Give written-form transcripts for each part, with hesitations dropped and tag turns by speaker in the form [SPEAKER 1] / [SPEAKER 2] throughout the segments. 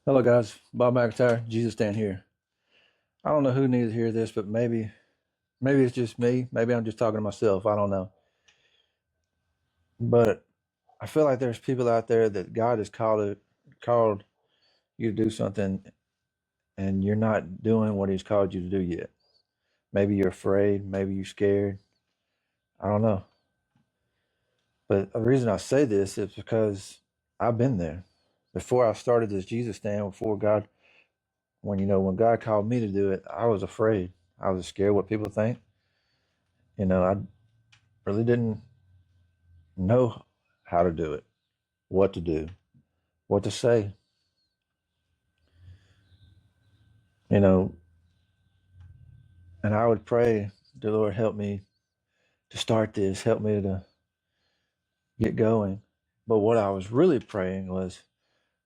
[SPEAKER 1] Hello, guys. Bob McIntyre, Jesus Stand here. I don't know who needs to hear this, but maybe it's just me. Maybe I'm just talking to myself. I don't know. But I feel like there's people out there that God has called you to do something, and you're not doing what He's called you to do yet. Maybe you're afraid. Maybe you're scared. I don't know. But the reason I say this is because I've been there. Before I started this Jesus Stand, before God, when God called me to do it, I was afraid. I was scared what people think. I really didn't know how to do it, what to do, what to say. you know, and I would pray, the Lord, help me to start this, help me to get going. But what I was really praying was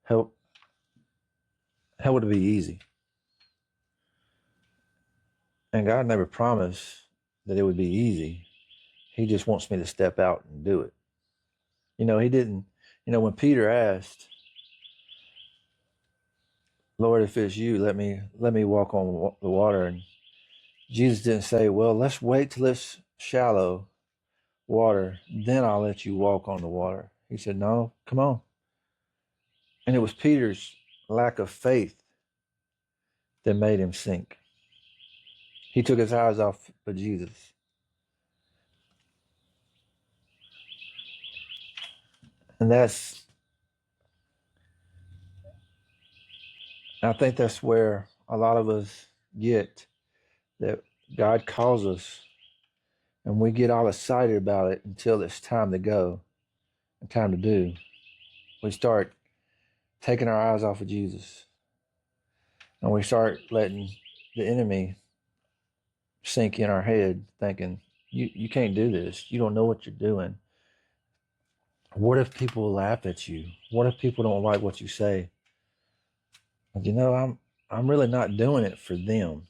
[SPEAKER 1] help, help it to be easy. And God never promised that it would be easy. He just wants me to step out and do it. He didn't, when Peter asked, Lord, if it's you, let me walk on the water. And Jesus didn't say, well, let's wait till it's shallow water, then I'll let you walk on the water. He said, no, come on. And it was Peter's lack of faith that made him sink. He took his eyes off of Jesus. And I think that's where a lot of us get that God calls us and we get all excited about it until it's time to go and time to do. We start taking our eyes off of Jesus and we start letting the enemy sink in our head thinking, you can't do this. You don't know what you're doing. What if people laugh at you? What if people don't like what you say? And I'm really not doing it for them.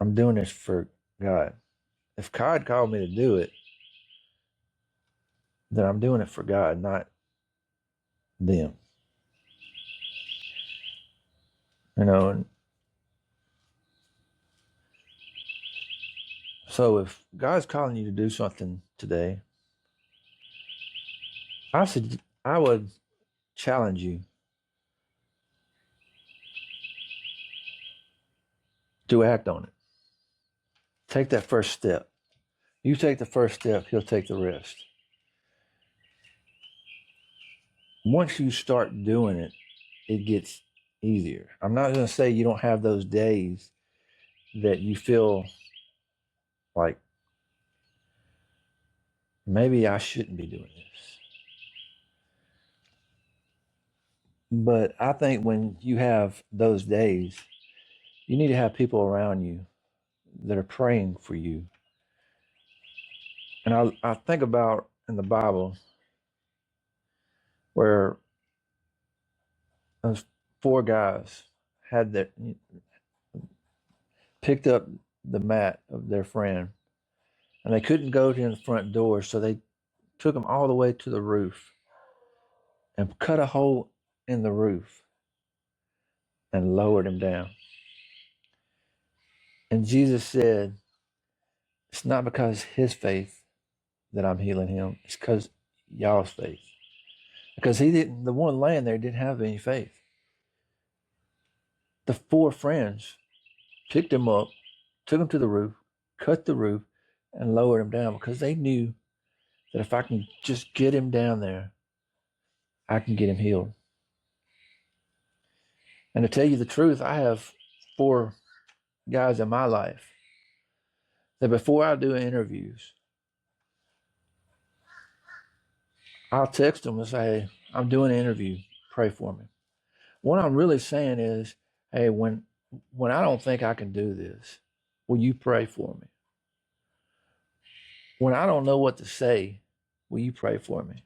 [SPEAKER 1] I'm doing this for God. If God called me to do it, then I'm doing it for God, not them. And so if God's calling you to do something today, I would challenge you to act on it. Take that first step. You take the first step, He'll take the rest. Once you start doing it, it gets easier. I'm not going to say you don't have those days that you feel like maybe I shouldn't be doing this. But I think when you have those days, you need to have people around you that are praying for you. And I think about in the Bible where those four guys had that picked up the mat of their friend and they couldn't go to the front door, so they took him all the way to the roof and cut a hole in the roof and lowered him down. And Jesus said, it's not because his faith that I'm healing him, it's because y'all's faith. Because the one laying there didn't have any faith. The four friends picked him up, took him to the roof, cut the roof, and lowered him down because they knew that if I can just get him down there, I can get him healed. And to tell you the truth, I have four guys in my life that before I do interviews, I'll text them and say, hey, I'm doing an interview, pray for me. What I'm really saying is, hey, when I don't think I can do this, will you pray for me? When I don't know what to say, will you pray for me?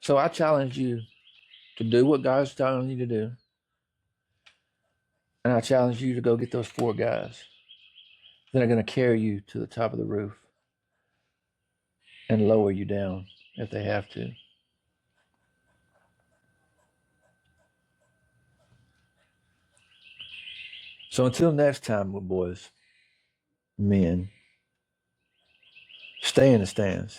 [SPEAKER 1] So I challenge you to do what God's telling you to do. And I challenge you to go get those four guys that are going to carry you to the top of the roof and lower you down if they have to. So until next time, boys, men, stay in the stands.